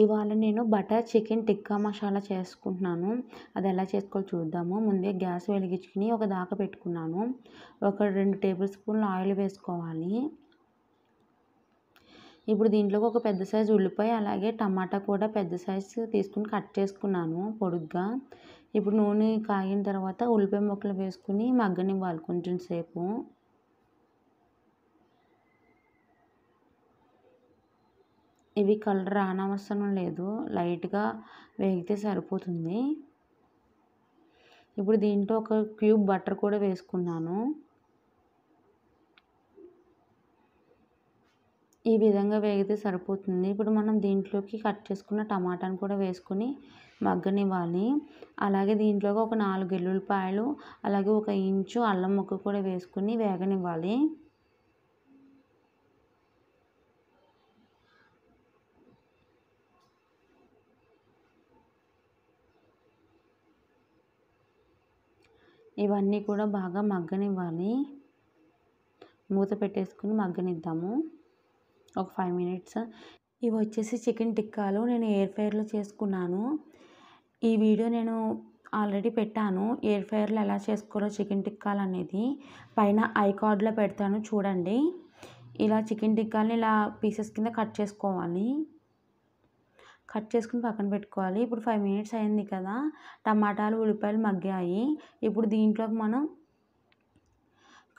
ఇవాళ నేను butter chicken tikka masala చేసుకుంటున్నాను. అది ఎలా చేసుకోవాలో చూద్దాము. ముందే గ్యాస్ వెలిగించుకొని ఒక దాకా పెట్టుకున్నాను. ఒక 2 టేబుల్ స్పూన్లు ఆయిల్ వేసుకోవాలి. ఇప్పుడు దీంట్లోకి ఒక పెద్ద సైజు ఉల్లిపాయ అలాగే టమాటా కూడా పెద్ద సైజు తీసుకుని కట్ చేసుకున్నాను పొడుగ్గా. ఇప్పుడు నూనె కాగిన తర్వాత ఉల్లిపాయ ముక్కలు వేసుకుని మగ్గనివ్వాలి కొంచెం సేపు. ఇవి కలర్ రానవసరం లేదు, లైట్గా వేగితే సరిపోతుంది. ఇప్పుడు దీంట్లో ఒక క్యూబ్ బటర్ కూడా వేసుకున్నాను. ఈ విధంగా వేగితే సరిపోతుంది. ఇప్పుడు మనం దీంట్లోకి కట్ చేసుకున్న టమాటాను కూడా వేసుకొని మగ్గనివ్వాలి. అలాగే దీంట్లోకి ఒక 4 ఎల్లుల్లిపాయలు అలాగే 1 ఇంచు అల్లం ముక్క కూడా వేసుకుని వేగనివ్వాలి. ఇవన్నీ కూడా బాగా మగ్గనివ్వాలి. మూత పెట్టేసుకుని మగ్గనిద్దాము ఒక 5 మినిట్స్. ఇవి వచ్చేసి చికెన్ టిక్కాలు నేను ఎయిర్ ఫ్రైయర్లో చేసుకున్నాను. ఈ వీడియో నేను ఆల్రెడీ పెట్టాను, ఎయిర్ ఫ్రైయర్లో ఎలా చేసుకోవాలో చికెన్ టిక్కాలు అనేది. పైన ఐ కార్డ్లో పెడతాను చూడండి. ఇలా చికెన్ టిక్కాలని ఇలా పీసెస్ కింద కట్ చేసుకోవాలి. కట్ చేసుకుని పక్కన పెట్టుకోవాలి. ఇప్పుడు 5 మినిట్స్ అయింది కదా, టమాటాలు ఉల్లిపాయలు మగ్గాయి. ఇప్పుడు దీంట్లోకి మనం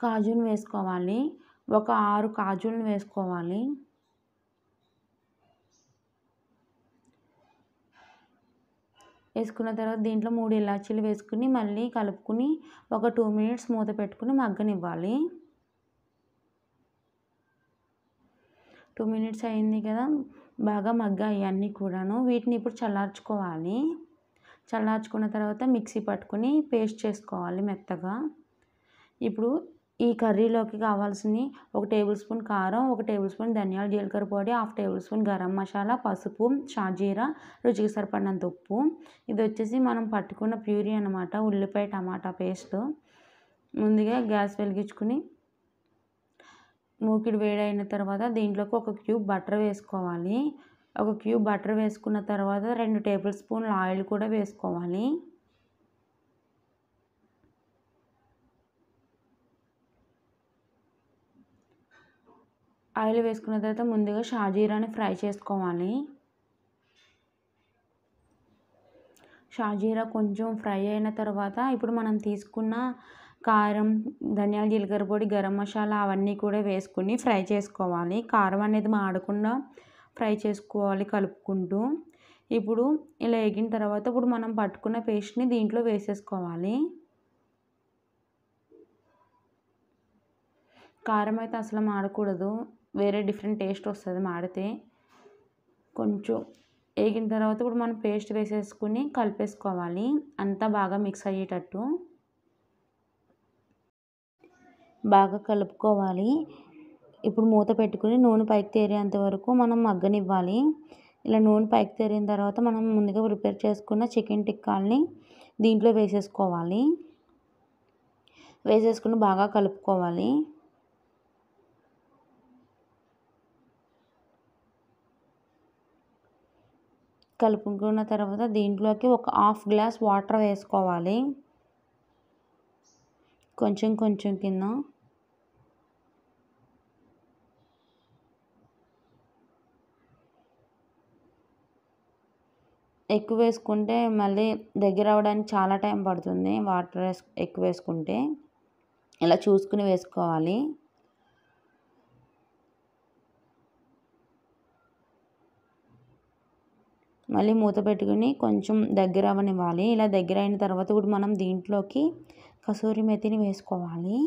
కాజును వేసుకోవాలి. ఒక 6 కాజులను వేసుకోవాలి. వేసుకున్న తర్వాత దీంట్లో 3 ఇలాచీలు వేసుకుని మళ్ళీ కలుపుకుని ఒక 2 మినిట్స్ మూత పెట్టుకుని మగ్గనివ్వాలి. 2 మినిట్స్ అయింది కదా, బాగా మగ్గాయి అన్నీ కూడాను. వీటిని ఇప్పుడు చల్లార్చుకోవాలి. చల్లార్చుకున్న తర్వాత మిక్సీ పట్టుకుని పేస్ట్ చేసుకోవాలి మెత్తగా. ఇప్పుడు ఈ కర్రీలోకి కావాల్సినవి 1 టేబుల్ స్పూన్ కారం, 1 టేబుల్ స్పూన్ ధనియాల జీలకర్ర పొడి, 1/2 టేబుల్ స్పూన్ గరం మసాలా, పసుపు, షాజీరా, రుచికి సరిపడినంత ఉప్పు. ఇది వచ్చేసి మనం పట్టుకున్న ప్యూరీ అన్నమాట, ఉల్లిపాయ టమాటా పేస్ట్. ముందుగా గ్యాస్ వెలిగించుకుని మూకిడి వేడైన తర్వాత దీంట్లోకి ఒక క్యూబ్ బటర్ వేసుకోవాలి. ఒక క్యూబ్ బటర్ వేసుకున్న తర్వాత 2 టేబుల్ స్పూన్ల ఆయిల్ కూడా వేసుకోవాలి. ఆయిల్ వేసుకున్న తర్వాత ముందుగా షాజీరాని ఫ్రై చేసుకోవాలి. షాజీరా కొంచెం ఫ్రై అయిన తర్వాత ఇప్పుడు మనం తీసుకున్న కారం, ధనియాల జీలకర్ర పొడి, గరం మసాలా అవన్నీ కూడా వేసుకుని ఫ్రై చేసుకోవాలి. కారం అనేది మాడకుండా ఫ్రై చేసుకోవాలి కలుపుకుంటూ. ఇప్పుడు ఇలా వేగిన తర్వాత ఇప్పుడు మనం పట్టుకున్న పేస్ట్ని దీంట్లో వేసేసుకోవాలి. కారం అయితే అసలు మాడకూడదు, వేరే డిఫరెంట్ టేస్ట్ వస్తుంది మాడితే. కొంచెం వేగిన తర్వాత ఇప్పుడు మనం పేస్ట్ వేసేసుకుని కలిపేసుకోవాలి, అంతా బాగా మిక్స్ అయ్యేటట్టు బాగా కలుపుకోవాలి. ఇప్పుడు మూత పెట్టుకుని నూనె పైకి తేరేంత వరకు మనం మగ్గనివ్వాలి. ఇలా నూనె పైకి తేరిన తర్వాత మనం ముందుగా ప్రిపేర్ చేసుకున్న చికెన్ టిక్కాలని దీంట్లో వేసేసుకోవాలి. వేసేసుకుని బాగా కలుపుకోవాలి. కలుపుకున్న తర్వాత దీంట్లోకి ఒక 1/2 గ్లాస్ వాటర్ వేసుకోవాలి, కొంచెం కొంచెం కింద. ఎక్కువ వేసుకుంటే మళ్ళీ దగ్గర అవ్వడానికి చాలా టైం పడుతుంది, వాటర్ ఎక్కువ వేసుకుంటే. ఇలా చూసుకుని వేసుకోవాలి. మళ్ళీ మూత పెట్టుకుని కొంచెం దగ్గర అవ్వనివ్వాలి. ఇలా దగ్గర అయిన తర్వాత ఇప్పుడు మనం దీంట్లోకి కసూరి మెతిని వేసుకోవాలి.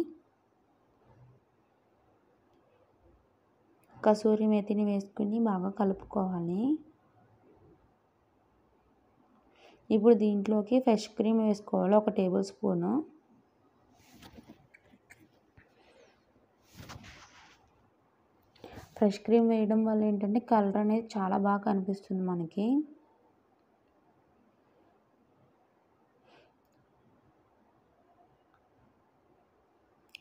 కసూరి మెతిని వేసుకుని బాగా కలుపుకోవాలి. ఇప్పుడు దీంట్లోకి ఫ్రెష్ క్రీమ్ వేసుకోవాలి, 1 టేబుల్ స్పూను. ఫ్రెష్ క్రీమ్ వేయడం వల్ల ఏంటంటే కలర్ అనేది చాలా బాగా కనిపిస్తుంది మనకి.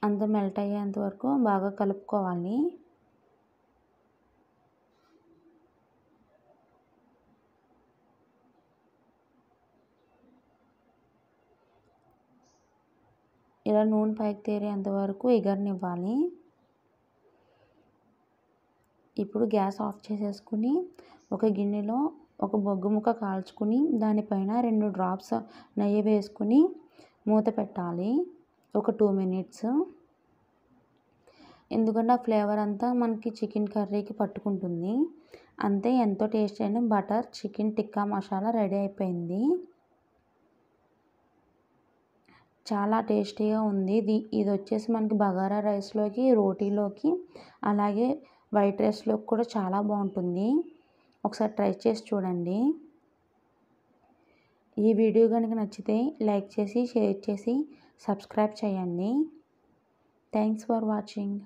అంతా మెల్ట్ అయ్యేంత వరకు బాగా కలుపుకోవాలి. ఇలా నూనె పైకి తేరేంత వరకు ఎగరనివ్వాలి. ఇప్పుడు గ్యాస్ ఆఫ్ చేసేసుకుని ఒక గిన్నెలో ఒక బొగ్గు ముక్క కాల్చుకుని దానిపైన 2 డ్రాప్స్ నెయ్యి వేసుకుని మూత పెట్టాలి ఒక 2 మినిట్స్. ఎందుకంటే ఆ ఫ్లేవర్ అంతా మనకి చికెన్ కర్రీకి పట్టుకుంటుంది. అంతే, ఎంతో టేస్టీ అయిన butter chicken tikka masala ready అయిపోయింది. చాలా టేస్టీగా ఉంది. ఇది వచ్చేసి మనకి బగారా రైస్లోకి, రోటీలోకి, అలాగే వైట్ రైస్లోకి కూడా చాలా బాగుంటుంది. ఒకసారి ట్రై చేసి చూడండి. ఈ వీడియో కనుక నచ్చితే లైక్ చేసి, షేర్ చేసి, సబ్స్క్రైబ్ చేయండి. Thanks for watching.